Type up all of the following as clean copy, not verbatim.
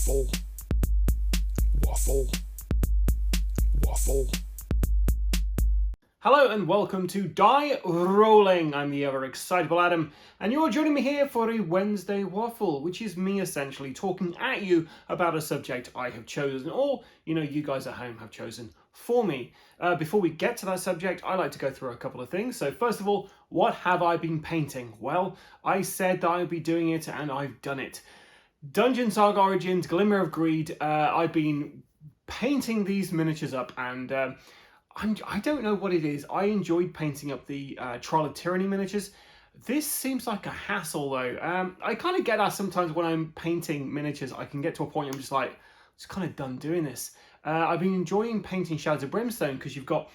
Waffle, waffle, waffle. Hello and welcome to Die Rolling. I'm the ever excitable Adam, and you're joining me here for a Wednesday Waffle, which is me essentially talking at you about a subject I have chosen, or you guys at home have chosen for me. Before we get to that subject, I like to go through a couple of things. So first of all, what have I been painting? Well, I said that I would be doing it, and I've done it. Dungeon Saga Origins, Glimmer of Greed. I've been painting these miniatures up, and I don't know what it is. I enjoyed painting up the Trial of Tyranny miniatures. This seems like a hassle though. I kind of get that sometimes when I'm painting miniatures. I can get to a point I'm just like, kind of done doing this. I've been enjoying painting Shadows of Brimstone because you've got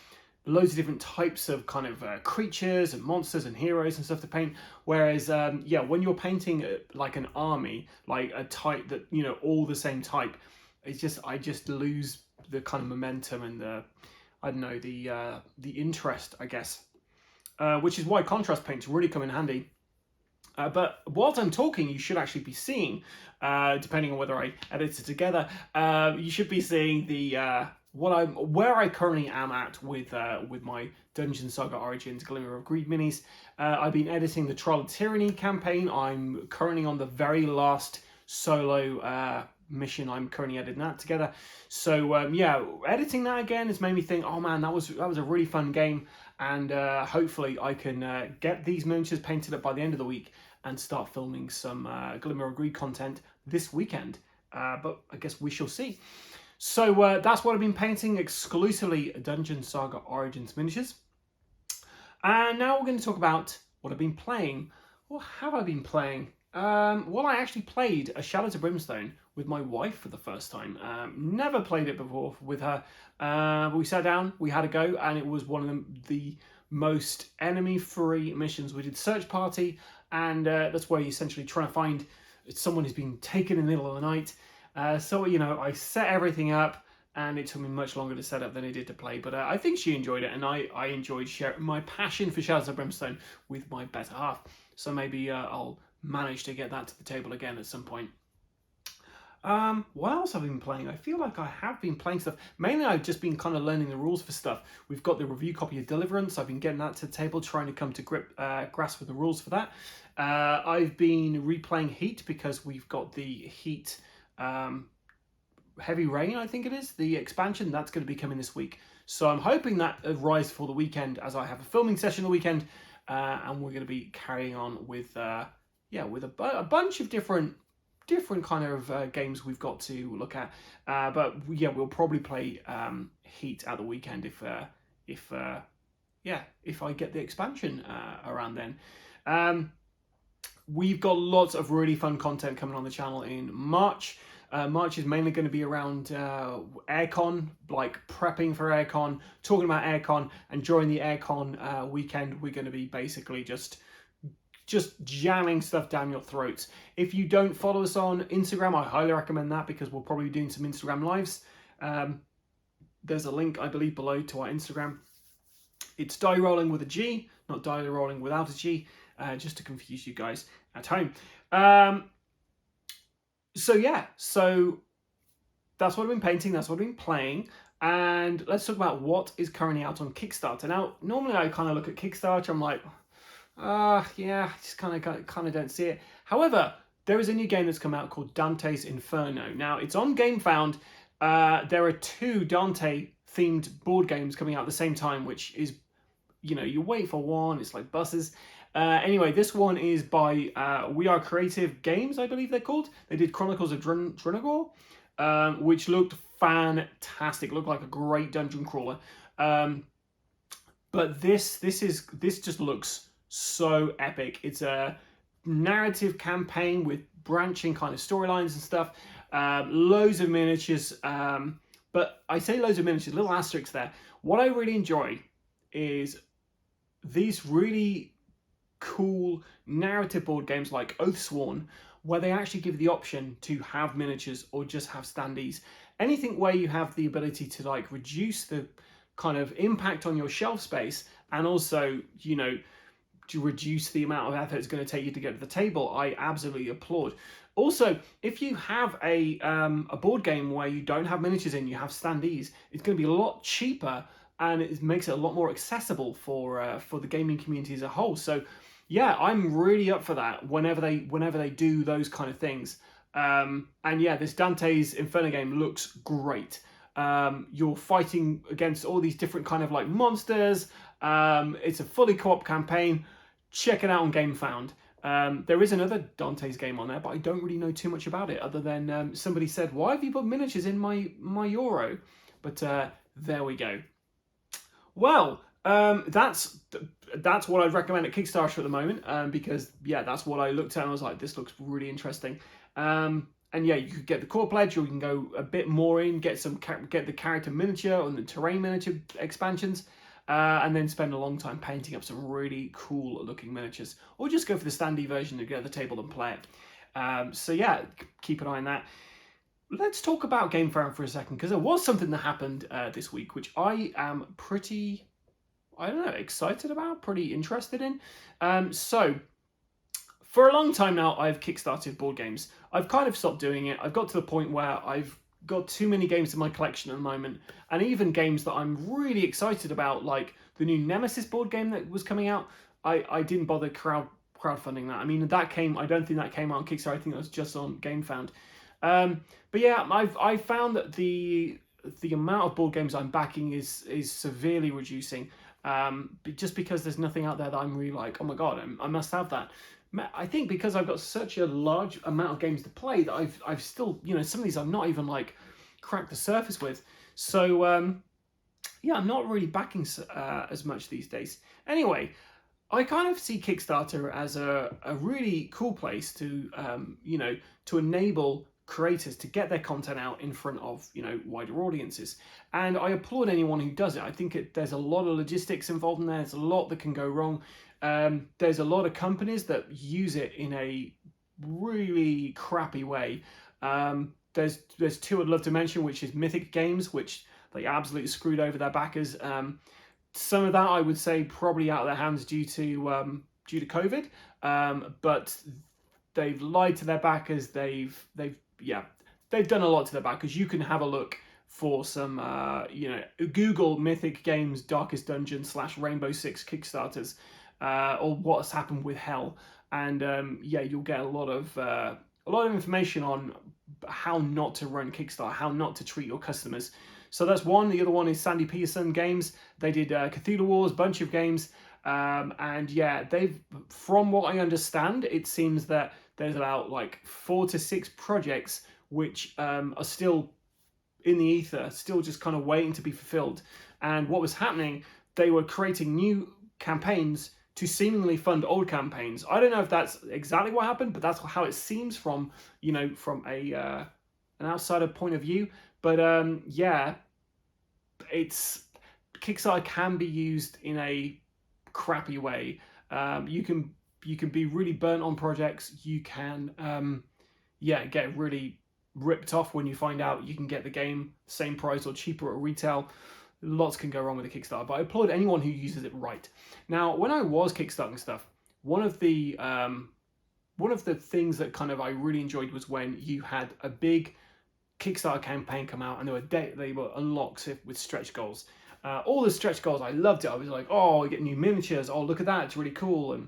loads of different types of kind of creatures and monsters and heroes and stuff to paint. Whereas, when you're painting like an army, like a type that, all the same type, I just lose the kind of momentum and the interest, I guess, which is why contrast paints really come in handy. But whilst I'm talking, you should actually be seeing, depending on whether I edit it together, you should be seeing the where I currently am at with my Dungeon Saga Origins Glimmer of Greed minis. I've been editing the Trial of Tyranny campaign. I'm currently on the very last solo mission. I'm currently editing that together. So editing that again has made me think, oh man, that was a really fun game, and hopefully I can get these miniatures painted up by the end of the week and start filming some Glimmer of Greed content this weekend. But I guess we shall see. So that's what I've been painting, exclusively Dungeon Saga Origins miniatures. And now we're going to talk about what I've been playing. What have I been playing? Well, I actually played a Shadows of Brimstone with my wife for the first time. Never played it before with her. We sat down, we had a go, and it was one of the most enemy-free missions. We did Search Party, and that's where you essentially try to find someone who's been taken in the middle of the night. So I set everything up, and it took me much longer to set up than it did to play. But I think she enjoyed it, and I enjoyed sharing my passion for Shadows of Brimstone with my better half. So maybe I'll manage to get that to the table again at some point. What else have I been playing? I feel like I have been playing stuff. Mainly I've just been kind of learning the rules for stuff. We've got the review copy of Deliverance. I've been getting that to the table, trying to come to grasp with the rules for that. I've been replaying Heat because we've got the Heat Heavy Rain, I think it is, the expansion. That's going to be coming this week. So I'm hoping that arrives for the weekend, as I have a filming session the weekend, and we're going to be carrying on with a bunch of different kind of games we've got to look at. But we'll probably play Heat at the weekend if I get the expansion around then. We've got lots of really fun content coming on the channel in March. March is mainly going to be around aircon, like prepping for aircon, talking about aircon, and during the aircon weekend, we're going to be basically just jamming stuff down your throats. If you don't follow us on Instagram, I highly recommend that, because we'll probably be doing some Instagram lives. There's a link, I believe, below to our Instagram. It's Die Rolling with a G, not Die Rolling without a G, just to confuse you guys at home. So that's what I've been painting, that's what I've been playing, and let's talk about what is currently out on Kickstarter. Now, normally I kind of look at Kickstarter, I'm like, I just kind of don't see it. However, there is a new game that's come out called Dante's Inferno. Now, it's on GameFound. There are 2 Dante-themed board games coming out at the same time, which is, you wait for one, it's like buses. Anyway, this one is by We Are Creative Games, I believe they're called. They did Chronicles of Drunagor, which looked fantastic. Looked like a great dungeon crawler. But this just looks so epic. It's a narrative campaign with branching kind of storylines and stuff. Loads of miniatures. But I say loads of miniatures, little asterisks there. What I really enjoy is these really cool narrative board games like Oathsworn, where they actually give you the option to have miniatures or just have standees. Anything where you have the ability to like reduce the kind of impact on your shelf space, and also, to reduce the amount of effort it's going to take you to get to the table, I absolutely applaud. Also, if you have a board game where you don't have miniatures in, you have standees, it's going to be a lot cheaper, and it makes it a lot more accessible for the gaming community as a whole. So, yeah, I'm really up for that whenever they do those kind of things. And yeah, this Dante's Inferno game looks great. You're fighting against all these different kind of like monsters. It's a fully co-op campaign. Check it out on GameFound. There is another Dante's game on there, but I don't really know too much about it other than somebody said, "Why have you put miniatures in my Euro?" But there we go. Well, that's what I'd recommend at Kickstarter at the moment, because yeah, that's what I looked at and I was like, this looks really interesting. And yeah, you could get the core pledge, or you can go a bit more in, get the character miniature and the terrain miniature expansions, and then spend a long time painting up some really cool looking miniatures, or just go for the standee version and get at the table and play it. So yeah, keep an eye on that. Let's talk about Game Fair for a second, because there was something that happened this week, which I am pretty, I don't know, excited about, pretty interested in. So, for a long time now, I've kickstarted board games. I've kind of stopped doing it. I've got to the point where I've got too many games in my collection at the moment, and even games that I'm really excited about, like the new Nemesis board game that was coming out. I didn't bother crowdfunding that. I mean, I don't think that came out on Kickstarter. I think that was just on GameFound. But yeah, I've found that the amount of board games I'm backing is severely reducing. Just because there's nothing out there that I'm really like, oh my god, I must have that. I think because I've got such a large amount of games to play that I've still, some of these I've not even like cracked the surface with. So yeah, I'm not really backing as much these days. Anyway, I kind of see Kickstarter as a really cool place to to enable creators to get their content out in front of wider audiences, and I applaud anyone who does it. I think there's a lot of logistics involved in there. There's a lot that can go wrong. There's a lot of companies that use it in a really crappy way. There's two I'd love to mention, which is Mythic Games, which they absolutely screwed over their backers. Some of that I would say probably out of their hands due to COVID, but they've lied to their backers. They've done a lot to their backers. You can have a look for some Google Mythic Games Darkest Dungeon / Rainbow Six Kickstarters, or what's happened with Hell, and you'll get a lot of information on how not to run Kickstarter, how not to treat your customers. So that's one. The other one is Sandy Peterson Games. They did Cthulhu Wars, bunch of games, and yeah, from what I understand, it seems that there's about like 4 to 6 projects which are still in the ether, still just kind of waiting to be fulfilled. And what was happening, they were creating new campaigns to seemingly fund old campaigns. I don't know if that's exactly what happened, but that's how it seems from an outsider point of view. But it's Kickstarter can be used in a crappy way. You can be really burnt on projects. You can get really ripped off when you find out you can get the game same price or cheaper at retail. Lots can go wrong with a Kickstarter, but I applaud anyone who uses it right. Now, when I was kickstarting stuff, one of the things that kind of I really enjoyed was when you had a big Kickstarter campaign come out and they were unlocked with stretch goals. All the stretch goals, I loved it. I was like, oh, you get new miniatures. Oh, look at that, it's really cool.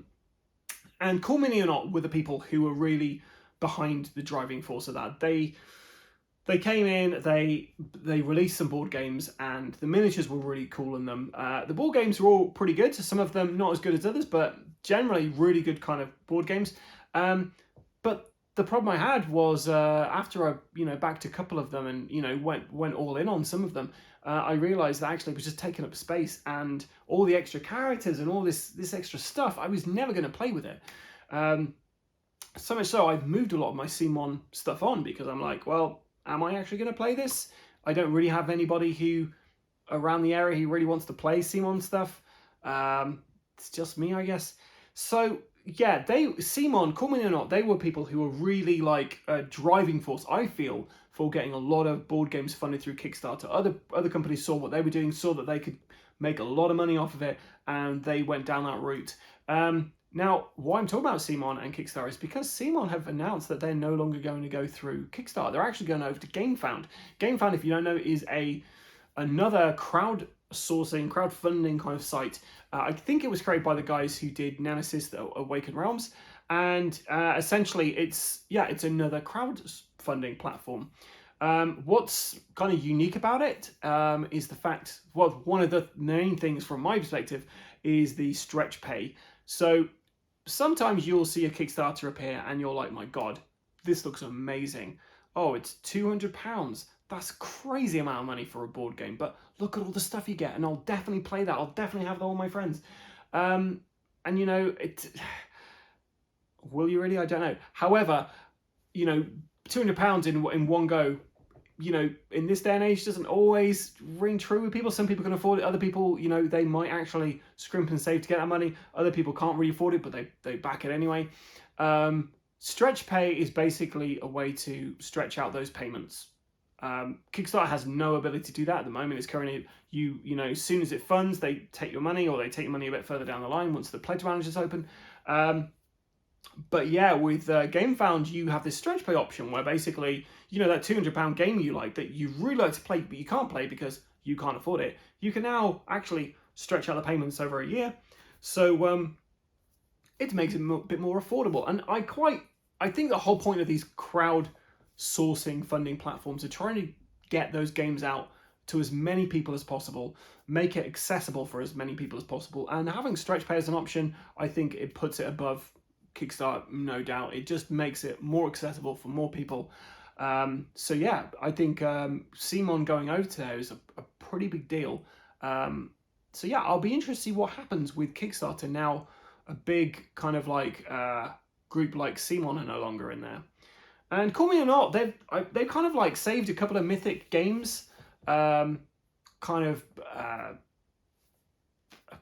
And Cool Mini or Not were the people who were really behind the driving force of that. They came in, they released some board games, and the miniatures were really cool in them. The board games were all pretty good. So some of them not as good as others, but generally really good kind of board games. But the problem I had was after I backed a couple of them and went all in on some of them, I realized that actually it was just taking up space, and all the extra characters and all this extra stuff, I was never going to play with it. So much so I've moved a lot of my CMON stuff on, because I'm like, well, am I actually going to play this? I don't really have anybody who around the area who really wants to play CMON stuff. It's just me, I guess. So yeah, CMON, Call Me or Not, they were people who were really like a driving force, I feel, for getting a lot of board games funded through Kickstarter. Other companies saw what they were doing, saw that they could make a lot of money off of it, and they went down that route. Now, why I'm talking about CMON and Kickstarter is because CMON have announced that they're no longer going to go through Kickstarter. They're actually going over to GameFound. GameFound, if you don't know, is another crowdfunding kind of site. I think it was created by the guys who did Nemesis: The Awakened Realms, and essentially it's another crowdfunding platform. What's kind of unique about it is the fact, well, one of the main things from my perspective is the stretch pay. So sometimes you'll see a Kickstarter appear and you're like, my God, this looks amazing. Oh, it's £200. That's a crazy amount of money for a board game, but look at all the stuff you get, and I'll definitely play that. I'll definitely have all my friends. And you know, will you really? I don't know. However, you know, £200 in one go, you know, in this day and age doesn't always ring true with people. Some people can afford it. Other people, you know, they might actually scrimp and save to get that money. Other people can't really afford it, but they back it anyway. Stretch pay is basically a way to stretch out those payments. Kickstarter has no ability to do that at the moment. It's currently, you know, as soon as it funds, they take your money, or they take your money a bit further down the line once the pledge manager's open. But yeah, with GameFound, you have this stretch pay option where basically, you know, that £200 game you like, that you really like to play, but you can't play because you can't afford it, you can now actually stretch out the payments over a year. So it makes it a bit more affordable. And I think the whole point of these crowd-sourcing funding platforms are trying to get those games out to as many people as possible, make it accessible for as many people as possible. And having stretch pay as an option, I think it puts it above Kickstarter, no doubt. It just makes it more accessible for more people. So yeah, I think CMON going over to there is a pretty big deal. So yeah, I'll be interested to see what happens with Kickstarter now. A big kind of like group like CMON are no longer in there. And call me or not, they've kind of like saved a couple of mythic games,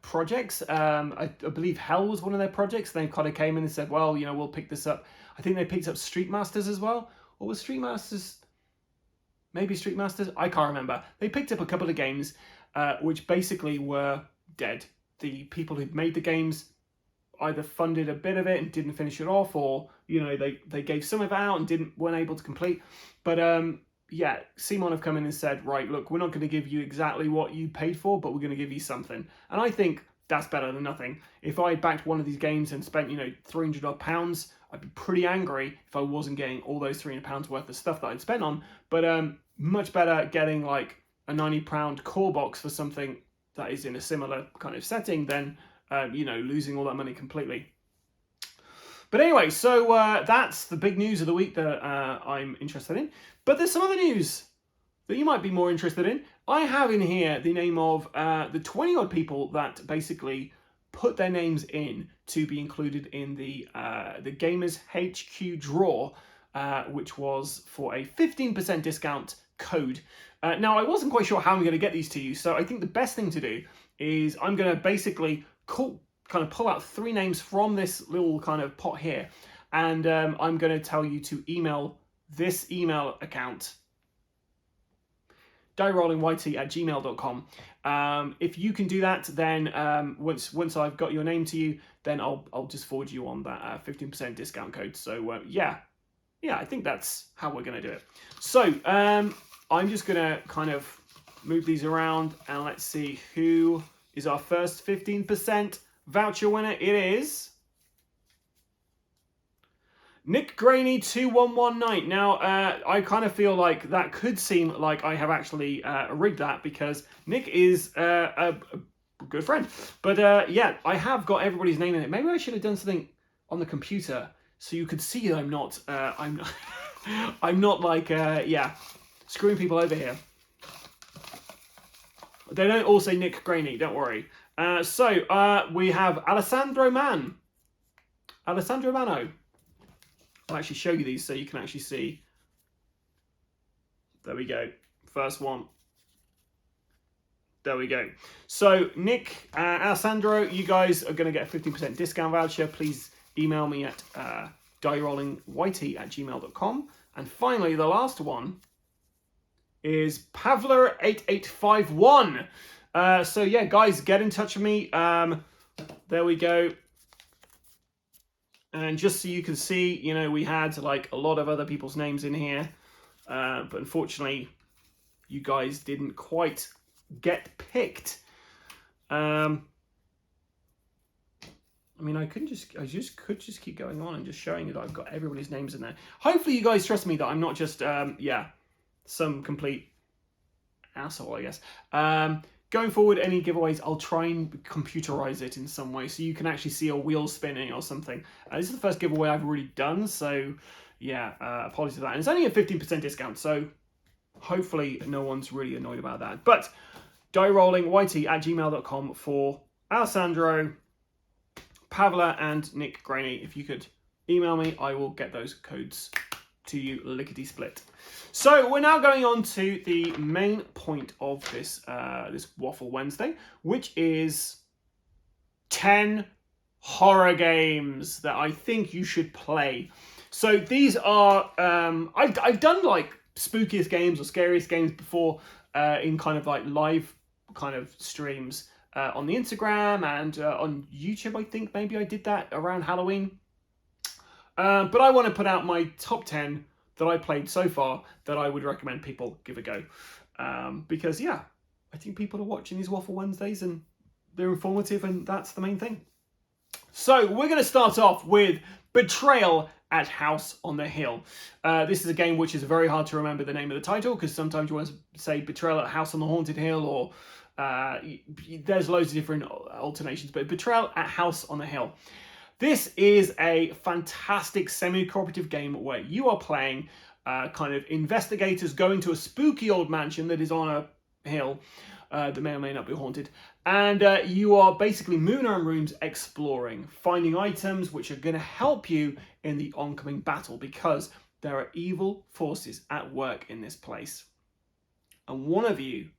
projects. I believe Hell was one of their projects. They kind of came in and said, well, you know, we'll pick this up. I think they picked up Street Masters as well. Or was Street Masters? Maybe Street Masters? I can't remember. They picked up a couple of games which basically were dead. The people who'd made the games either funded a bit of it and didn't finish it off, or, you know, they gave some of it out and weren't able to complete. But yeah, CMON have come in and said, right, look, we're not going to give you exactly what you paid for, but we're going to give you something. And I think that's better than nothing. If I backed one of these games and spent, you know, £300 odd, I'd be pretty angry if I wasn't getting all those £300 worth of stuff that I'd spent on. But much better getting like a £90 core box for something that is in a similar kind of setting than, you know, losing all that money completely. But anyway, so that's the big news of the week that I'm interested in. But there's some other news that you might be more interested in. I have in here the name of the 20 odd people that basically put their names in to be included in the Gamers HQ draw, which was for a 15% discount code. Now, I wasn't quite sure how I'm going to get these to you, so I think the best thing to do is I'm going to basically kind of pull out 3 names from this little kind of pot here, and I'm going to tell you to email this email account, dierollin@gmail.com. If you can do that, then once I've got your name to you, then I'll just forward you on that 15% discount code. So yeah, I think that's how we're going to do it. So I'm just going to kind of move these around, and let's see who is our first 15% voucher winner. It is Nick Graney 2119. Now, I kind of feel like that could seem like I have actually rigged that, because Nick is a good friend. But yeah, I have got everybody's name in it. Maybe I should have done something on the computer so you could see that I'm not I'm not like yeah, screwing people over here. They don't all say Nick Graney, don't worry. So we have Alessandro Mano. I'll actually show you these so you can actually see. There we go. First one. There we go. So Nick, Alessandro, you guys are going to get a 15% discount voucher. Please email me at dierollingwhitey@gmail.com. And finally, the last one is Pavler8851. So yeah, guys, get in touch with me. There we go. And just so you can see, you know, we had like a lot of other people's names in here. But unfortunately, you guys didn't quite get picked. I mean, I could just keep going on and just showing you that I've got everybody's names in there. Hopefully you guys trust me that I'm not just, some complete asshole, I guess. Going forward, any giveaways, I'll try and computerize it in some way so you can actually see a wheel spinning or something. This is the first giveaway I've already done, so yeah, apologies for that. And it's only a 15% discount, so hopefully no one's really annoyed about that. But dierollin@gmail.com for Alessandro, Pavla, and Nick Graney. If you could email me, I will get those codes to you lickety-split. So we're now going on to the main point of this this Waffle Wednesday, which is 10 horror games that I think you should play. So these are I've done like spookiest games or scariest games before in kind of like live kind of streams on the Instagram and on YouTube. I think maybe I did that around Halloween. But I want to put out my top 10 that I played so far that I would recommend people give a go. Because, yeah, I think people are watching these Waffle Wednesdays and they're informative, and that's the main thing. So we're going to start off with Betrayal at House on the Hill. This is a game which is very hard to remember the name of the title, because sometimes you want to say Betrayal at House on the Haunted Hill, or there's loads of different alternations, but Betrayal at House on the Hill. This is a fantastic semi-cooperative game where you are playing kind of investigators going to a spooky old mansion that is on a hill that may or may not be haunted. And you are basically moving around rooms, exploring, finding items which are going to help you in the oncoming battle, because there are evil forces at work in this place. And one of you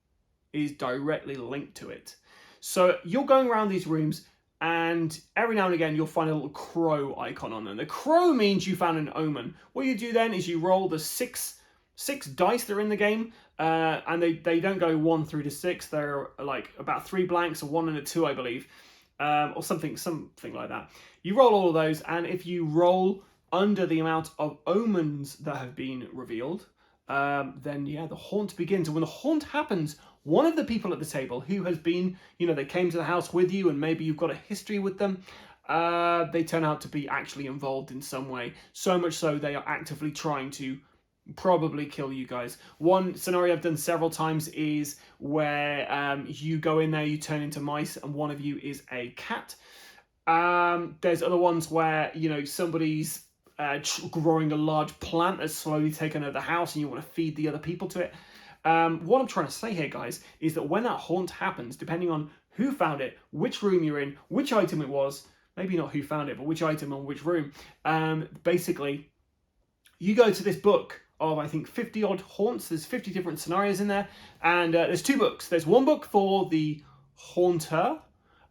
is directly linked to it. So you're going around these rooms, and every now and again you'll find a little crow icon on them. The crow means you found an omen. What you do then is you roll the six dice that are in the game, and they don't go 1 through to 6. They're like about 3 blanks, a 1 and a 2, I believe, or something like that. You roll all of those, and if you roll under the amount of omens that have been revealed, then yeah, the haunt begins. And when the haunt happens, one of the people at the table who has been, they came to the house with you and maybe you've got a history with them, they turn out to be actually involved in some way. So much so they are actively trying to probably kill you guys. One scenario I've done several times is where you go in there, you turn into mice, and one of you is a cat. There's other ones where, somebody's growing a large plant that's slowly taken over the house and you want to feed the other people to it. What I'm trying to say here, guys, is that when that haunt happens, depending on who found it, which room you're in, which item it was, maybe not who found it, but which item or which room, basically, you go to this book of, I think, 50 odd haunts. There's 50 different scenarios in there, and there's 2 books. There's one book for the haunter,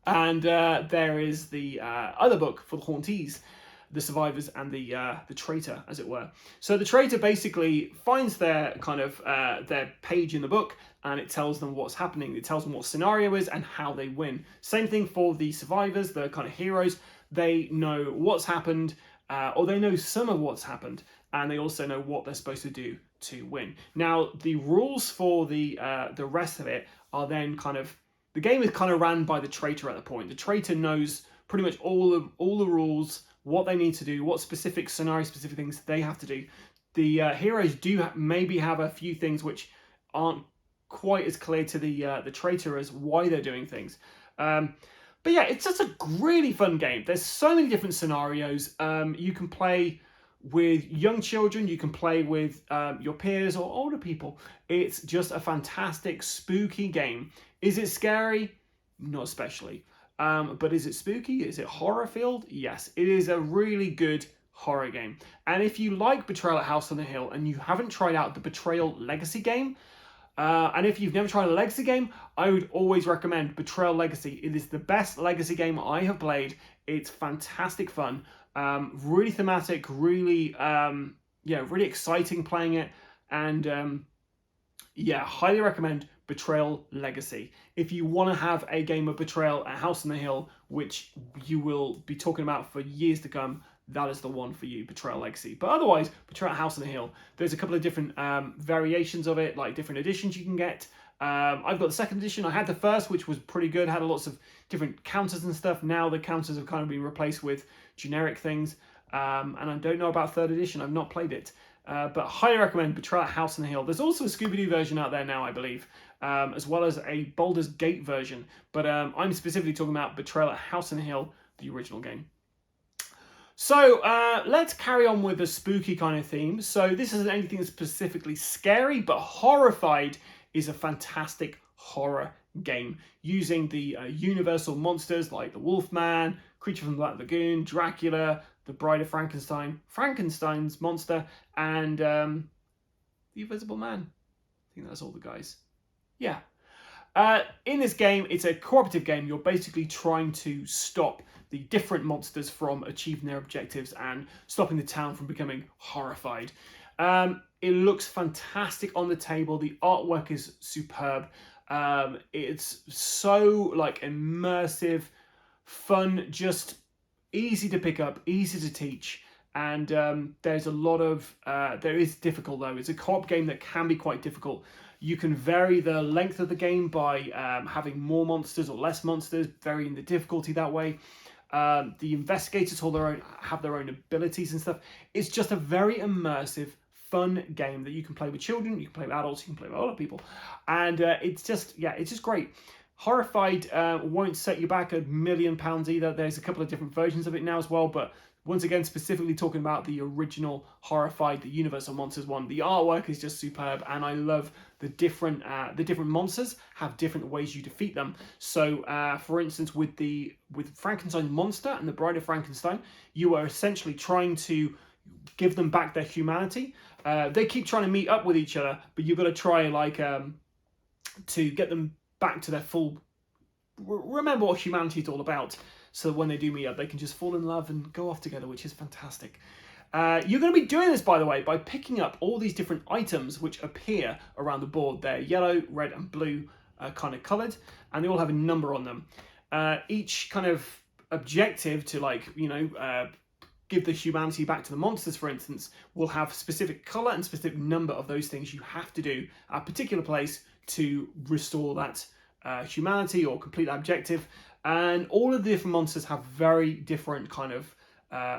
and there is the other book for the hauntees, the survivors and the traitor, as it were. So the traitor basically finds their kind of their page in the book, and it tells them what's happening. It tells them what scenario is and how they win. Same thing for the survivors, the kind of heroes. They know what's happened, or they know some of what's happened, and they also know what they're supposed to do to win. Now, the rules for the rest of it are then kind of, the game is kind of ran by the traitor at the point. The traitor knows pretty much all the rules, what they need to do, what specific scenario, specific things they have to do. The heroes do maybe have a few things which aren't quite as clear to the traitor as why they're doing things. But yeah, it's just a really fun game. There's so many different scenarios. You can play with young children, you can play with your peers or older people. It's just a fantastic, spooky game. Is it scary? Not especially. But is it spooky? Is it horror-filled? Yes, it is a really good horror game. And if you like Betrayal at House on the Hill and you haven't tried out the Betrayal Legacy game, and if you've never tried a Legacy game, I would always recommend Betrayal Legacy. It is the best Legacy game I have played. It's fantastic fun, really thematic, really, really exciting playing it, and highly recommend Betrayal Legacy. If you want to have a game of Betrayal at House on the Hill, which you will be talking about for years to come, that is the one for you, Betrayal Legacy. But otherwise, Betrayal at House on the Hill, there's a couple of different variations of it, like different editions you can get. I've got the second edition. I had the first, which was pretty good, had lots of different counters and stuff. Now the counters have kind of been replaced with generic things. And I don't know about third edition. I've not played it. But highly recommend Betrayal at House on the Hill. There's also a Scooby-Doo version out there now, I believe, as well as a Baldur's Gate version. But I'm specifically talking about Betrayal at House on the Hill, the original game. So let's carry on with the spooky kind of theme. So this isn't anything that's specifically scary, but Horrified is a fantastic horror game using the universal monsters like the Wolfman, Creature from the Black Lagoon, Dracula, the Bride of Frankenstein, Frankenstein's monster, and the Invisible Man. I think that's all the guys. Yeah. In this game, it's a cooperative game. You're basically trying to stop the different monsters from achieving their objectives and stopping the town from becoming horrified. It looks fantastic on the table. The artwork is superb. It's so like immersive, fun, just easy to pick up, easy to teach. And there's a lot of, there is difficult though. It's a co-op game that can be quite difficult. You can vary the length of the game by having more monsters or less monsters, varying the difficulty that way. The investigators have their own abilities and stuff. It's just a very immersive, fun game that you can play with children, you can play with adults, you can play with other people. And it's just great. Horrified won't set you back £1 million either. There's a couple of different versions of it now as well, but once again, specifically talking about the original Horrified, the Universal Monsters one, the artwork is just superb, and I love the different monsters have different ways you defeat them. So, for instance, with Frankenstein's monster and the Bride of Frankenstein, you are essentially trying to give them back their humanity. They keep trying to meet up with each other, but you've got to try to get them back to their full. Remember what humanity is all about. So when they do meet up, they can just fall in love and go off together, which is fantastic. You're going to be doing this, by the way, by picking up all these different items which appear around the board. They're yellow, red, and blue kind of coloured, and they all have a number on them. Each kind of objective to, give the humanity back to the monsters, for instance, will have specific colour and specific number of those things you have to do at a particular place to restore that humanity or complete that objective. And all of the different monsters have very different kind of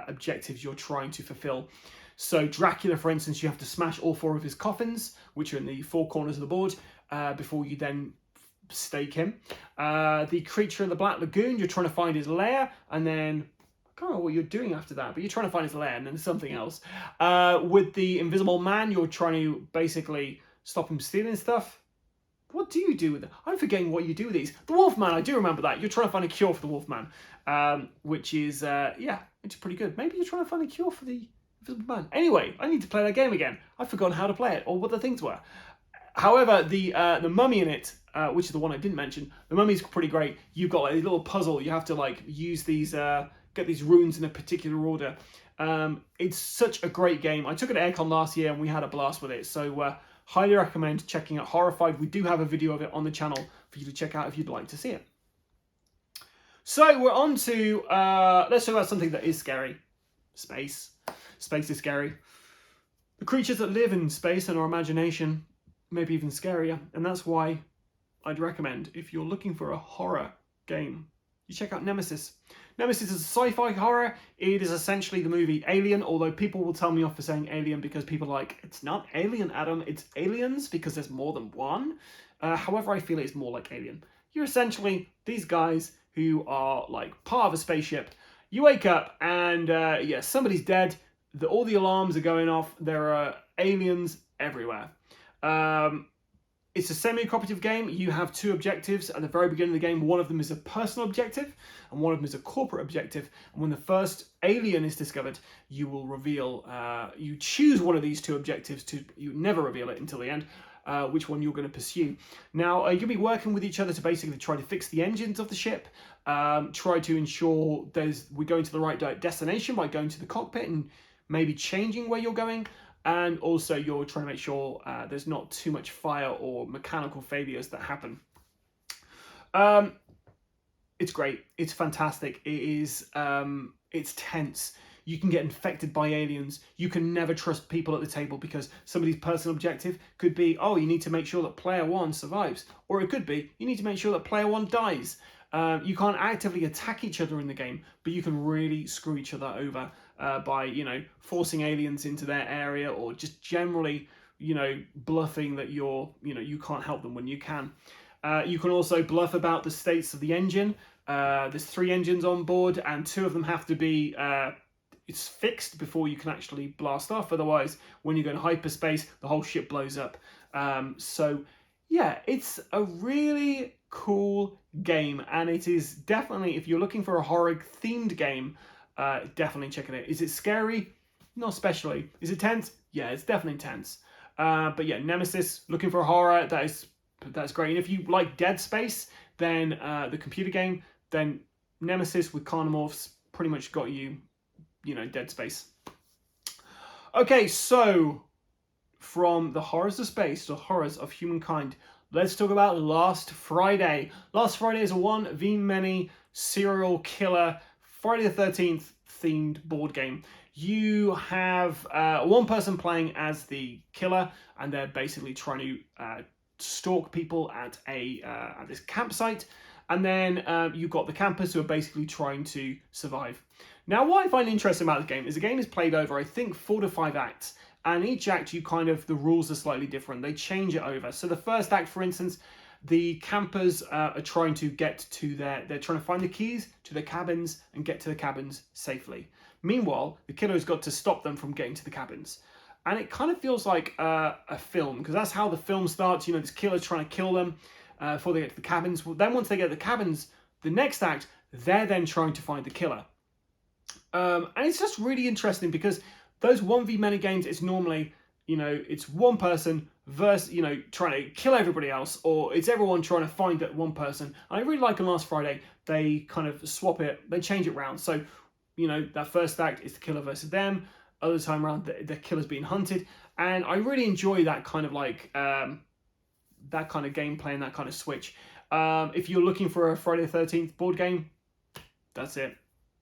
objectives you're trying to fulfill. So Dracula, for instance, you have to smash all 4 of his coffins, which are in the 4 corners of the board, before you then stake him. The Creature in the Black Lagoon, you're trying to find his lair, and then I can't remember what you're doing after that, but you're trying to find his lair, and then something else. With the Invisible Man, you're trying to basically stop him stealing stuff. What do you do with it? I'm forgetting what you do with these. The Wolfman, I do remember that. You're trying to find a cure for the Wolfman, which is, it's pretty good. Maybe you're trying to find a cure for the Invisible Man. Anyway, I need to play that game again. I've forgotten how to play it or what the things were. However, the mummy in it, which is the one I didn't mention, the mummy's pretty great. You've got a little puzzle. You have to use these, get these runes in a particular order. It's such a great game. I took it at Aircon last year and we had a blast with it. So, highly recommend checking out Horrified. We do have a video of it on the channel for you to check out if you'd like to see it. So we're on to, let's talk about something that is scary. Space. Space is scary. The creatures that live in space and our imagination, maybe even scarier. And that's why I'd recommend, if you're looking for a horror game, you check out Nemesis. Nemesis is a sci-fi horror. It is essentially the movie Alien, although people will tell me off for saying Alien because people are like, it's not Alien, Adam, it's Aliens because there's more than one. However, I feel it's more like Alien. You're essentially these guys who are like part of a spaceship. You wake up and somebody's dead. All the alarms are going off. There are aliens everywhere. It's a semi-cooperative game. You have 2 objectives at the very beginning of the game. One of them is a personal objective and one of them is a corporate objective. And when the first alien is discovered, you will reveal, you choose one of these 2 objectives you never reveal it until the end, which one you're going to pursue. Now, you'll be working with each other to basically try to fix the engines of the ship, try to ensure we're going to the right destination by going to the cockpit and maybe changing where you're going. and also you're trying to make sure there's not too much fire or mechanical failures that happen. It's great. It's fantastic. It is. It's tense. You can get infected by aliens. You can never trust people at the table because somebody's personal objective could be, oh, you need to make sure that player one survives. Or it could be, you need to make sure that player one dies. You can't actively attack each other in the game, but you can really screw each other over by, you know, forcing aliens into their area or just generally, you know, bluffing that you can't help them when you can. You can also bluff about the states of the engine. There's 3 engines on board and 2 of them have to be it's fixed before you can actually blast off. Otherwise, when you go in hyperspace, the whole ship blows up. So yeah, it's a really cool game, and it is definitely, if you're looking for a horror themed game, definitely check it out. Is it scary? Not especially. Is it tense? Yeah, it's definitely tense. But yeah, Nemesis, looking for a horror, that's great. And if you like Dead Space, then the computer game, then Nemesis with Carnomorphs pretty much got you, you know, Dead Space. Okay, so from the horrors of space to horrors of humankind, let's talk about Last Friday. Last Friday is a 1v many serial killer Friday the 13th themed board game. You have one person playing as the killer, and they're basically trying to stalk people at this campsite, and then you've got the campers who are basically trying to survive. Now, what I find interesting about this game is the game is played over, I think, 4 to 5 acts, and each act the rules are slightly different. They change it over. So the first act, for instance, the campers are trying to get to they're trying to find the keys to the cabins and get to the cabins safely. Meanwhile, the killer's got to stop them from getting to the cabins. And it kind of feels like a film, because that's how the film starts. You know, this killer's trying to kill them before they get to the cabins. Well, then once they get to the cabins, the next act, they're then trying to find the killer. And it's just really interesting because those 1v many games, it's normally, you know, it's one person versus, you know, trying to kill everybody else, or it's everyone trying to find that one person. And I really like on Last Friday, they kind of swap it, they change it around. So, you know, that first act is the killer versus them. Other time around, the killer's being hunted. And I really enjoy that kind of like, that kind of gameplay and that kind of switch. If you're looking for a Friday the 13th board game, that's it.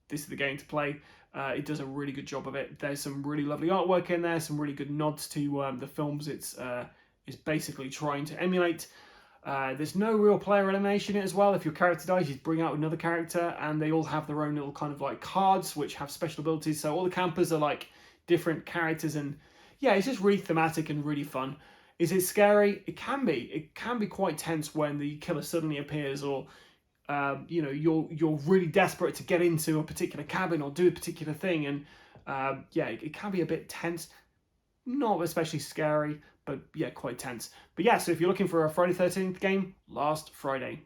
This is the game to play. It does a really good job of it. There's some really lovely artwork in there, some really good nods to the films it's basically trying to emulate. There's no real player elimination in it as well. If your character dies, you bring out another character, and they all have their own little kind of like cards which have special abilities. So all the campers are like different characters, and yeah, it's just really thematic and really fun. Is it scary? It can be. It can be quite tense when the killer suddenly appears, or you know, you're really desperate to get into a particular cabin or do a particular thing, and yeah, it can be a bit tense. Not especially scary, but yeah, quite tense. But yeah, so if you're looking for a Friday the 13th game, Last Friday.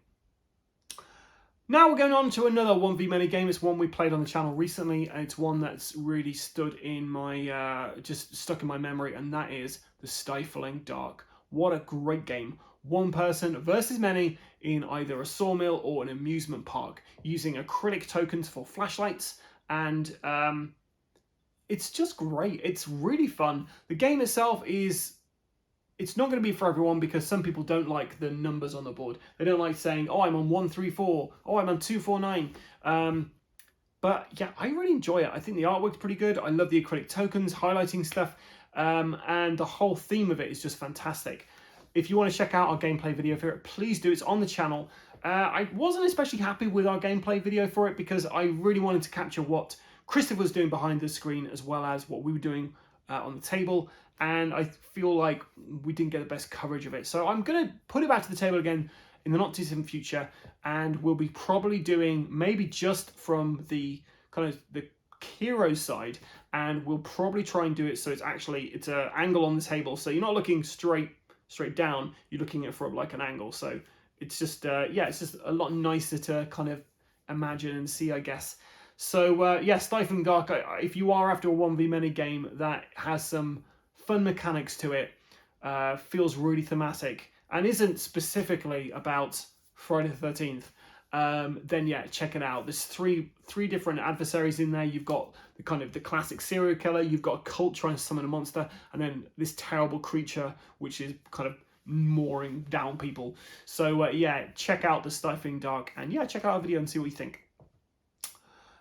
Now we're going on to another 1v many game. It's one we played on the channel recently, and it's one that's really stood in my, just stuck in my memory, and that is The Stifling Dark. What a great game. One person versus many in either a sawmill or an amusement park, using acrylic tokens for flashlights, and it's just great. It's really fun. The game itself it's not going to be for everyone, because some people don't like the numbers on the board. They don't like saying, oh, I'm on 134, oh, I'm on 249. But yeah, I really enjoy it. I think the artwork's pretty good. I love the acrylic tokens, highlighting stuff, and the whole theme of it is just fantastic. If you want to check out our gameplay video for it, please do. It's on the channel. I wasn't especially happy with our gameplay video for it, because I really wanted to capture what Christopher was doing behind the screen as well as what we were doing on the table, and I feel like we didn't get the best coverage of it. So I'm going to put it back to the table again in the not too distant future, and we'll be probably doing maybe just from the kind of the hero side, and we'll probably try and do it so it's an angle on the table, so you're not looking straight down, you're looking at it from like an angle. So it's just yeah, it's just a lot nicer to kind of imagine and see, I guess. So yeah, Stifling Dark, if you are after a 1v many game that has some fun mechanics to it, feels really thematic, and isn't specifically about Friday the 13th, then yeah, check it out. There's three different adversaries in there. You've got the kind of the classic serial killer, you've got a cult trying to summon a monster, and then this terrible creature which is kind of mowing down people. So yeah, check out the Stifling Dark, and yeah, check out our video and see what you think.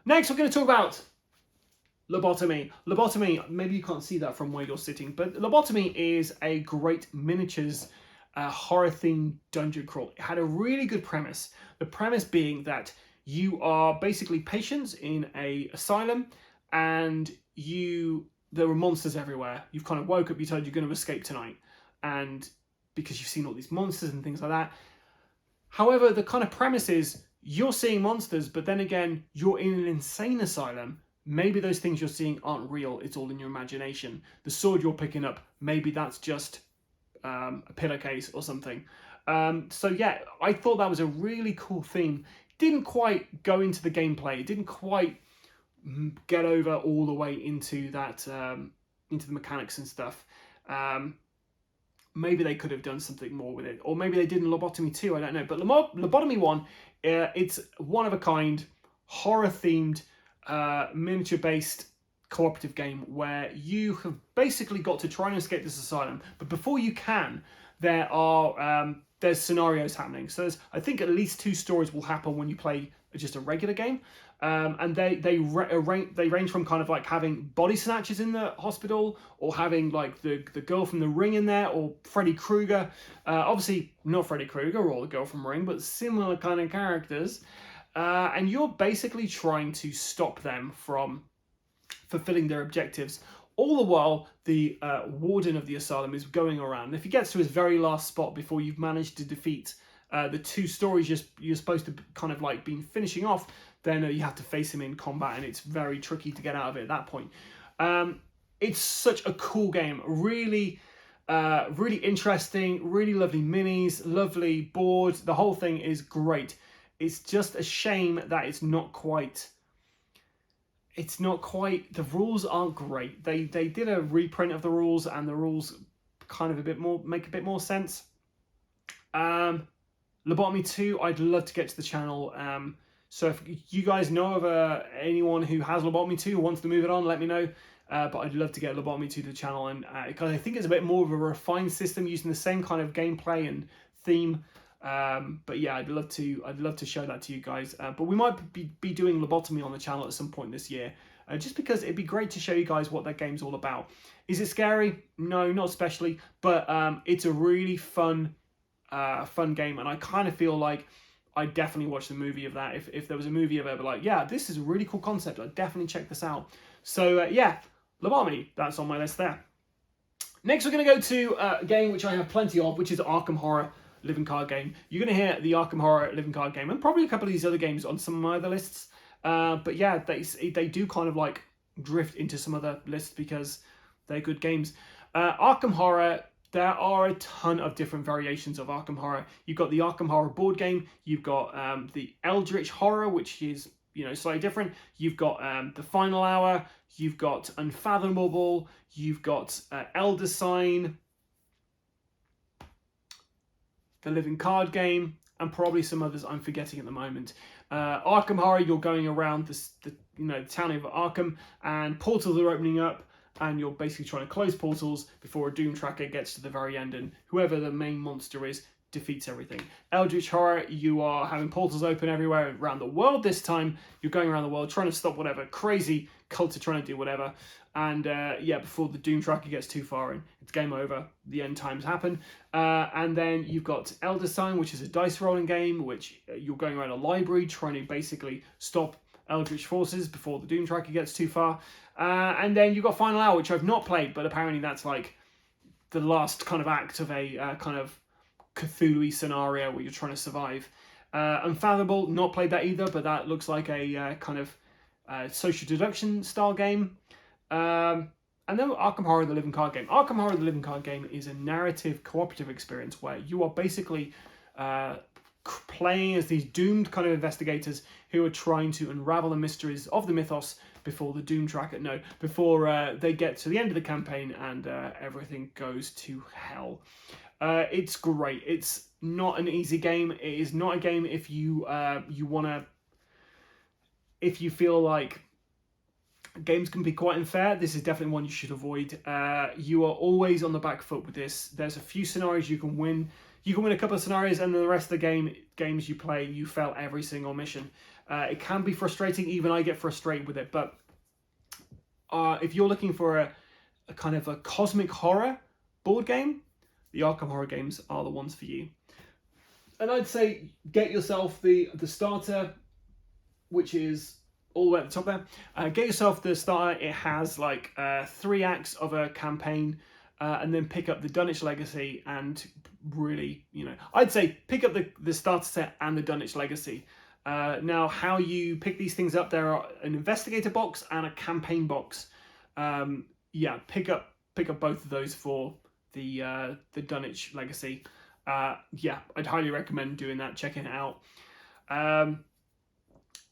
Next, we're going to talk about Lobotomy. Lobotomy, maybe you can't see that from where you're sitting, but Lobotomy is a great miniatures horror-themed dungeon crawl. It had a really good premise. The premise being that you are basically patients in a asylum, and there are monsters everywhere. You've kind of woke up, you're told you're going to escape tonight, and because you've seen all these monsters and things like that. However, the kind of premise is you're seeing monsters, but then again, you're in an insane asylum. Maybe those things you're seeing aren't real. It's all in your imagination. The sword you're picking up, maybe that's just a pillowcase or something. So yeah, I thought that was a really cool theme. Didn't quite go into the gameplay. It didn't quite get over all the way into that, into the mechanics and stuff. Maybe they could have done something more with it, or maybe they did in Lobotomy 2, I don't know. But Lobotomy 1, it's one of a kind, horror-themed, miniature-based cooperative game where you have basically got to try and escape this asylum. But before you can, there's scenarios happening. So I think at least 2 stories will happen when you play just a regular game. And they range from kind of like having body snatchers in the hospital, or having like the girl from The Ring in there, or Freddy Krueger. Obviously not Freddy Krueger or the girl from Ring, but similar kind of characters. And you're basically trying to stop them from fulfilling their objectives. All the while, the warden of the asylum is going around. And if he gets to his very last spot before you've managed to defeat the 2 stories you're supposed to kind of like be finishing off, then you have to face him in combat, and it's very tricky to get out of it at that point. It's such a cool game. Really interesting, really lovely minis, lovely board. The whole thing is great. It's just a shame that it's not quite, the rules aren't great. They did a reprint of the rules, and the rules kind of make a bit more sense. Lobotomy 2, I'd love to get to the channel. So if you guys know of anyone who has Lobotomy 2 who wants to move it on, let me know. But I'd love to get Lobotomy 2 to the channel, and because I think it's a bit more of a refined system using the same kind of gameplay and theme. But yeah, I'd love to show that to you guys. But we might be doing Lobotomy on the channel at some point this year, just because it'd be great to show you guys what that game's all about. Is it scary? No, not especially. But it's a really fun game, and I kind of feel like I'd definitely watch the movie of that. If there was a movie of it, I'd be like, yeah, this is a really cool concept. I'd definitely check this out. So yeah, Lobotomy, that's on my list there. Next, we're going to go to a game which I have plenty of, which is Arkham Horror Living Card Game. You're going to hear the Arkham Horror Living Card Game, and probably a couple of these other games on some of my other lists. But yeah, they do kind of like drift into some other lists because they're good games. Arkham Horror, there are a ton of different variations of Arkham Horror. You've got the Arkham Horror board game. You've got the Eldritch Horror, which is, you know, slightly different. You've got the Final Hour. You've got Unfathomable. You've got Elder Sign, the Living Card Game, and probably some others I'm forgetting at the moment. Arkham Horror, you're going around the town of Arkham, and portals are opening up, and you're basically trying to close portals before a Doom Tracker gets to the very end, and whoever the main monster is defeats everything. Eldritch Horror, you are having portals open everywhere around the world this time. You're going around the world trying to stop whatever crazy cult are trying to do whatever. And yeah, before the Doom Tracker gets too far in, it's game over. The end times happen. And then you've got Elder Sign, which is a dice rolling game, which you're going around a library trying to basically stop Eldritch forces before the Doom Tracker gets too far. And then you've got Final Hour, which I've not played, but apparently that's like the last kind of act of a kind of Cthulhu-y scenario where you're trying to survive. Unfathomable, not played that either, but that looks like a kind of social deduction style game. And then Arkham Horror the Living Card Game. Arkham Horror the Living Card Game is a narrative cooperative experience where you are basically playing as these doomed kind of investigators who are trying to unravel the mysteries of the mythos before the Doom Tracker, before they get to the end of the campaign and everything goes to hell. It's great. It's not an easy game. It is not a game if you if you feel like games can be quite unfair. This is definitely one you should avoid. You are always on the back foot with this. There's a few scenarios you can win. You can win a couple of scenarios, and then the rest of the games you play, you fail every single mission. It can be frustrating. Even I get frustrated with it. But if you're looking for a kind of a cosmic horror board game, the Arkham Horror games are the ones for you. And I'd say get yourself the starter, which is all the way at the top there. Get yourself the starter. It has like 3 acts of a campaign, and then pick up the Dunwich Legacy, and really, I'd say pick up the starter set and the Dunwich Legacy. Now, how you pick these things up, there are an investigator box and a campaign box. Pick up both of those for the Dunwich Legacy. I'd highly recommend doing that, checking it out.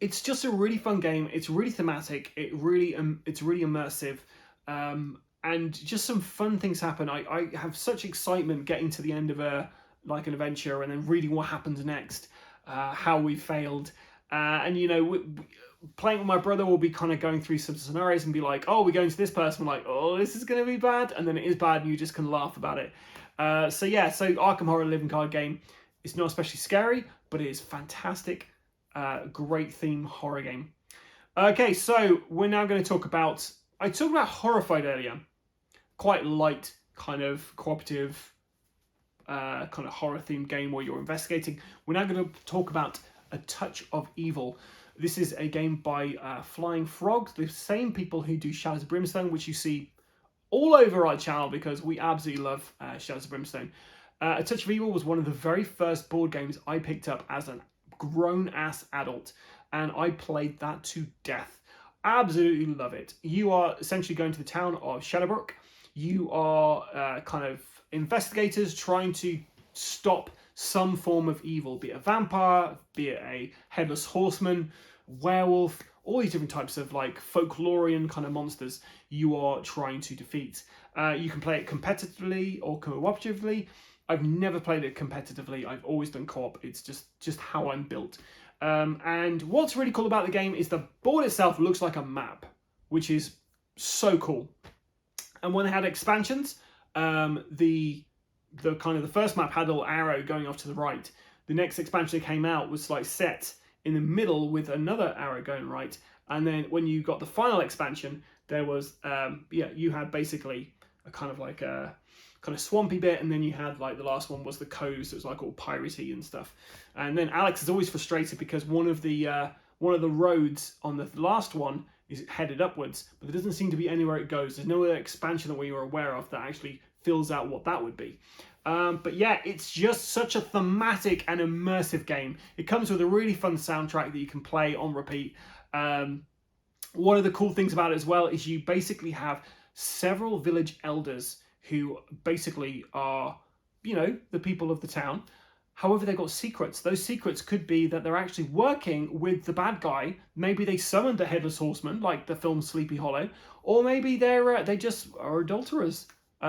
It's just a really fun game. It's really thematic. It's really immersive, and just some fun things happen. I have such excitement getting to the end of an adventure and then reading what happens next, how we failed, and playing with my brother, will be kind of going through some scenarios and be like, oh, we're going to this person. I'm like, oh, this is going to be bad, and then it is bad, and you just can laugh about it. So Arkham Horror living card game. It's not especially scary, but it is fantastic. Great theme horror game. Okay, so we're now going to talk about... I talked about Horrified earlier. Quite light, kind of cooperative, kind of horror themed game where you're investigating. We're now going to talk about A Touch of Evil. This is a game by Flying Frog, the same people who do Shadows of Brimstone, which you see all over our channel because we absolutely love Shadows of Brimstone. A Touch of Evil was one of the very first board games I picked up as a grown-ass adult, and I played that to death. Absolutely love it. You are essentially going to the town of Shadowbrook. You are kind of investigators trying to stop some form of evil, be it a vampire, be it a headless horseman, werewolf, all these different types of like folklorian kind of monsters you are trying to defeat. You can play it competitively or cooperatively. I've never played it competitively. I've always done co-op. It's just how I'm built. And what's really cool about the game is the board itself looks like a map, which is so cool. And when they had expansions, the kind of the first map had a little arrow going off to the right. The next expansion that came out was like set in the middle with another arrow going right. And then when you got the final expansion, there was you had basically a kind of like a kind of swampy bit, and then you had like the last one was the coast. It was like all piratey and stuff. And then Alex is always frustrated because one of the roads on the last one is headed upwards, but there doesn't seem to be anywhere it goes. There's no other expansion that we were aware of that actually fills out what that would be. But yeah, it's just such a thematic and immersive game. It comes with a really fun soundtrack that you can play on repeat. One of the cool things about it as well is you basically have several village elders who basically are, the people of the town. However, they've got secrets. Those secrets could be that they're actually working with the bad guy. Maybe they summoned a headless horseman, like the film Sleepy Hollow, or maybe they just are adulterers.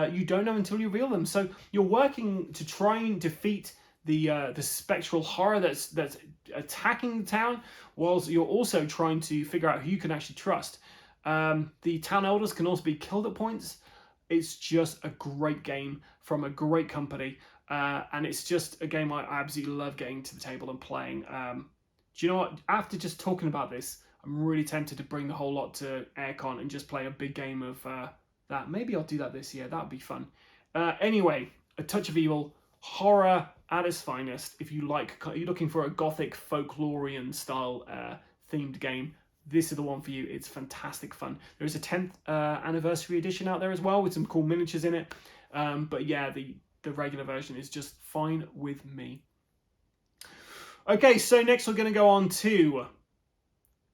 You don't know until you reveal them. So you're working to try and defeat the spectral horror that's attacking the town, whilst you're also trying to figure out who you can actually trust. The town elders can also be killed at points. It's just a great game from a great company, and it's just a game I absolutely love getting to the table and playing. Do you know what? After just talking about this, I'm really tempted to bring the whole lot to Aircon and just play a big game of that. Maybe I'll do that this year. That would be fun. Anyway, A Touch of Evil, horror at its finest. If you're looking for a gothic folklorian style themed game, this is the one for you. It's fantastic fun. There is a 10th anniversary edition out there as well with some cool miniatures in it. But yeah, the regular version is just fine with me. Okay, so next we're going to go on to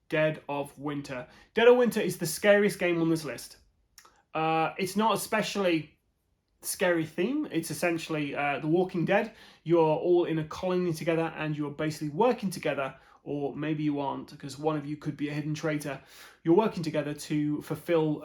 Dead of Winter. Dead of Winter is the scariest game on this list. It's not especially scary theme. It's essentially The Walking Dead. You're all in a colony together and you're basically working together or maybe you aren't, because one of you could be a hidden traitor. You're working together to fulfill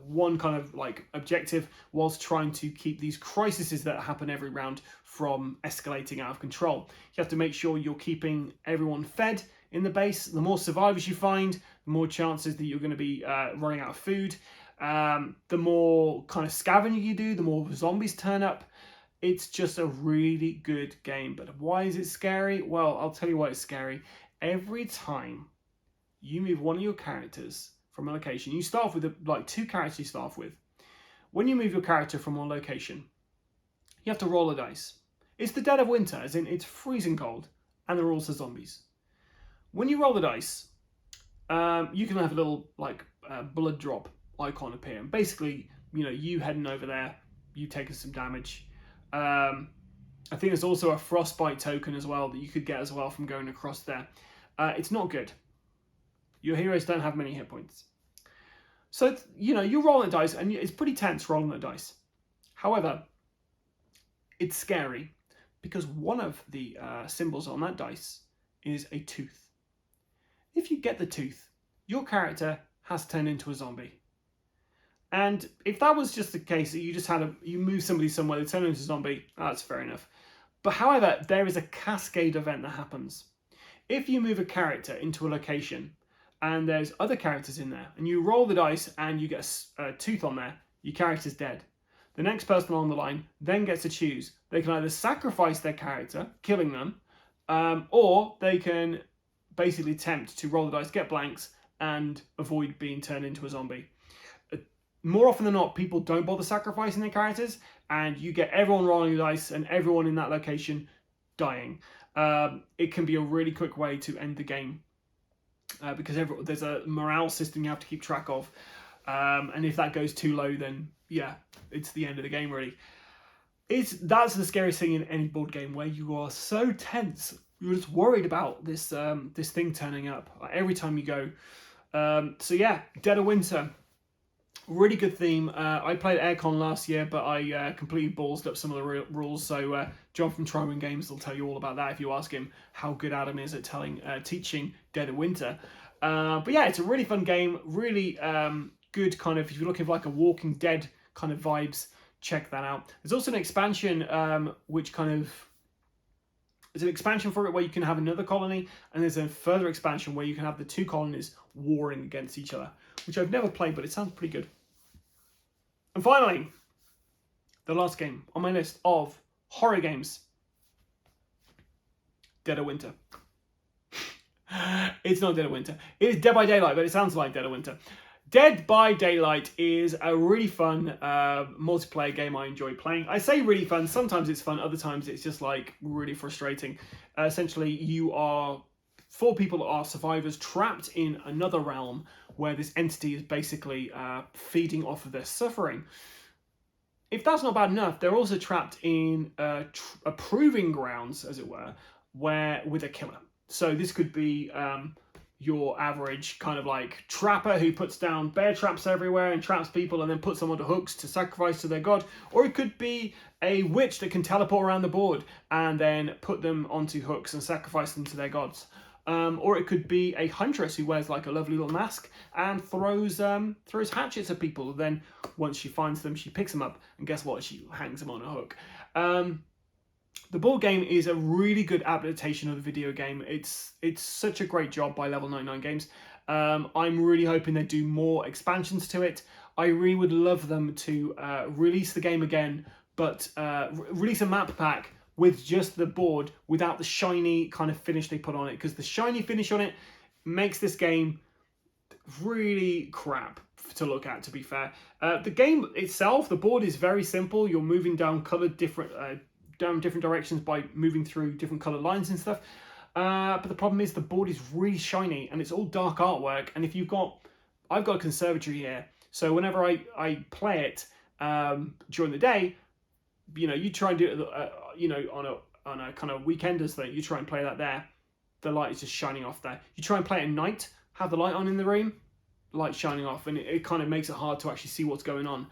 one kind of like objective, whilst trying to keep these crises that happen every round from escalating out of control. You have to make sure you're keeping everyone fed in the base. The more survivors you find, the more chances that you're going to be running out of food. The more kind of scavenging you do, the more zombies turn up. It's just a really good game. But why is it scary? Well, I'll tell you why it's scary. Every time you move one of your characters from a location, you start off with like 2 characters you start off with. When you move your character from one location, you have to roll a dice. It's the dead of winter, as in it's freezing cold, and there are also zombies. When you roll the dice, you can have a little like blood drop icon appear, and basically, you know, you heading over there, you taking some damage. I think there's also a frostbite token as well that you could get as well from going across there. It's not good. Your heroes don't have many hit points. So, you know, you're rolling the dice, and it's pretty tense rolling the dice. However, it's scary because one of the symbols on that dice is a tooth. If you get the tooth, your character has turned into a zombie. And if that was just the case that you just you move somebody somewhere, they turn into a zombie, that's fair enough. But however, there is a cascade event that happens. If you move a character into a location and there's other characters in there, and you roll the dice and you get a tooth on there, your character's dead. The next person along the line then gets to choose. They can either sacrifice their character, killing them, or they can basically attempt to roll the dice, get blanks, and avoid being turned into a zombie. More often than not, people don't bother sacrificing their characters, and you get everyone rolling the dice and everyone in that location dying. It can be a really quick way to end the game, because there's a morale system you have to keep track of, and if that goes too low, then yeah, it's the end of the game really. That's the scariest thing in any board game, where you are so tense. You're just worried about this thing turning up every time you go. So yeah, Dead of Winter. Really good theme. I played Aircon last year, but I completely ballsed up some of the rules. So John from Trywind Games will tell you all about that if you ask him how good Adam is at teaching Dead of Winter. But yeah, it's a really fun game. Really good kind of, if you're looking for like a Walking Dead kind of vibes, check that out. There's also an expansion which kind of... There's an expansion for it where you can have another colony, and there's a further expansion where you can have the 2 colonies warring against each other, which I've never played, but it sounds pretty good. And finally, the last game on my list of horror games, Dead of Winter. It's not Dead of Winter. It is Dead by Daylight, but it sounds like Dead of Winter. Dead by Daylight is a really fun multiplayer game I enjoy playing. I say really fun, sometimes it's fun, other times it's just like really frustrating. Essentially, you are 4 people that are survivors trapped in another realm where this entity is basically feeding off of their suffering. If that's not bad enough, they're also trapped in a proving grounds, as it were, with a killer. So this could be your average kind of like trapper who puts down bear traps everywhere and traps people and then puts them onto hooks to sacrifice to their god. Or it could be a witch that can teleport around the board and then put them onto hooks and sacrifice them to their gods. Or it could be a huntress who wears like a lovely little mask and throws hatchets at people. Then once she finds them, she picks them up, and guess what? She hangs them on a hook. The board game is a really good adaptation of the video game. It's such a great job by Level 99 Games. I'm really hoping they do more expansions to it. I really would love them to release the game again, but release a map pack with just the board without the shiny kind of finish they put on it, because the shiny finish on it makes this game really crap to look at, to be fair. The game itself, the board is very simple. You're moving down down different directions by moving through different colored lines and stuff. But the problem is the board is really shiny and it's all dark artwork. And if I've got a conservatory here, so whenever I play it during the day, you try and do it, on a kind of weekenders thing, you try and play that there, the light is just shining off there. You try and play it at night, have the light on in the room, light shining off, and it kind of makes it hard to actually see what's going on.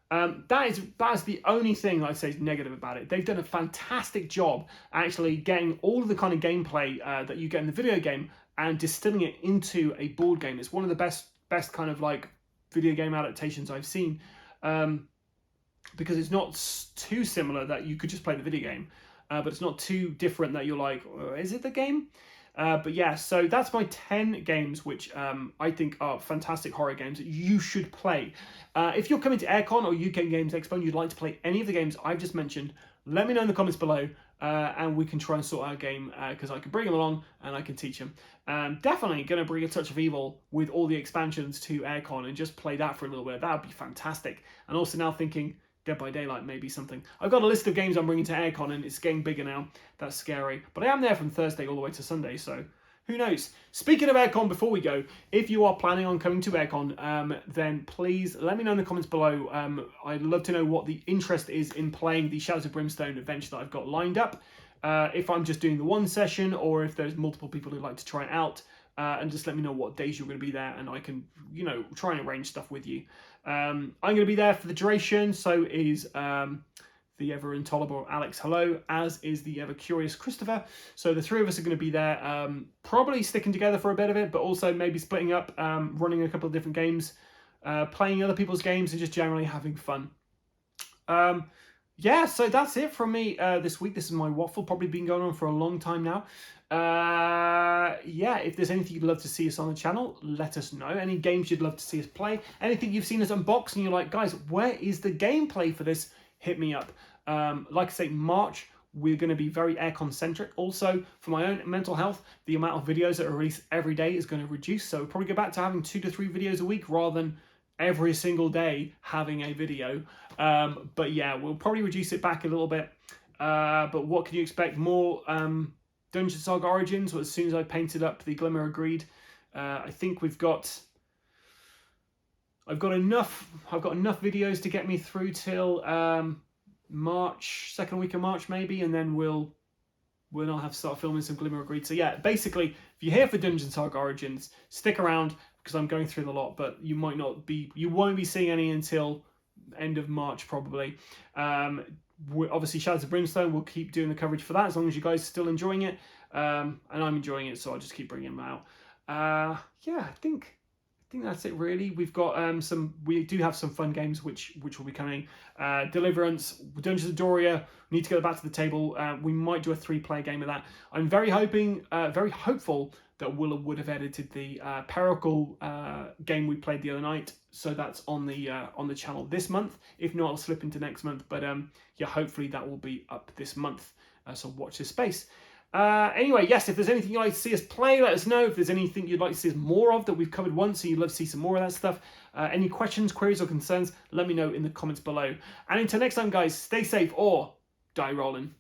That is the only thing I'd say is negative about it. They've done a fantastic job actually getting all of the kind of gameplay that you get in the video game and distilling it into a board game. It's one of the best kind of like video game adaptations I've seen, because it's not too similar that you could just play the video game, but it's not too different that you're like, oh, is it the game? But yeah, so that's my 10 games which I think are fantastic horror games that you should play. If you're coming to AirCon or UK Games Expo and you'd like to play any of the games I've just mentioned, let me know in the comments below, and we can try and sort out a game, because I can bring them along and I can teach them. Definitely going to bring a touch of evil with all the expansions to AirCon and just play that for a little bit. That would be fantastic. And also now thinking Dead by Daylight, maybe something. I've got a list of games I'm bringing to AirCon and it's getting bigger now. That's scary. But I am there from Thursday all the way to Sunday, so who knows? Speaking of AirCon, before we go, if you are planning on coming to AirCon, then please let me know in the comments below. I'd love to know what the interest is in playing the Shadows of Brimstone adventure that I've got lined up. If I'm just doing the one session or if there's multiple people who'd like to try it out. And just let me know what days you're going to be there and I can, try and arrange stuff with you. I'm going to be there for the duration, so is the ever intolerable Alex, hello, as is the ever curious Christopher. So the three of us are going to be there, probably sticking together for a bit of it, but also maybe splitting up, running a couple of different games, playing other people's games and just generally having fun. Yeah, so that's it from me this week. This is my waffle, probably been going on for a long time now. Yeah, if there's anything you'd love to see us on the channel, let us know. Any games you'd love to see us play, anything you've seen us unbox and you're like, guys, where is the gameplay for this? Hit me up. Like I say, March, we're going to be very AirCon centric. Also, for my own mental health, the amount of videos that are released every day is going to reduce. So we'll probably go back to having 2 to 3 videos a week rather than every single day having a video. But yeah, we'll probably reduce it back a little bit. But what can you expect? More Dungeon Saga Origins. As soon as I painted up the Glimmer of Greed, I think I've got enough videos to get me through till March, second week of March maybe, and then we'll not have to start filming some Glimmer of Greed. So yeah, basically, if you're here for Dungeon Saga Origins, stick around because I'm going through the lot, but you won't be seeing any until end of March probably. Obviously Shadows of Brimstone, we'll keep doing the coverage for that as long as you guys are still enjoying it, and I'm enjoying it, so I'll just keep bringing them out. Yeah, I think that's it really. We've got we do have some fun games which will be coming. Deliverance, Dungeons of Doria, we need to go back to the table. We might do a 3-player game of that. I'm very hopeful that Willa would have edited the Pericle game we played the other night, so that's on the channel this month. If not, I'll slip into next month, but yeah, hopefully that will be up this month, so watch this space. Anyway, yes, if there's anything you'd like to see us play, let us know. If there's anything you'd like to see us more of that we've covered once and you'd love to see some more of that stuff, any questions, queries or concerns, let me know in the comments below. And until next time guys, stay safe or die rolling.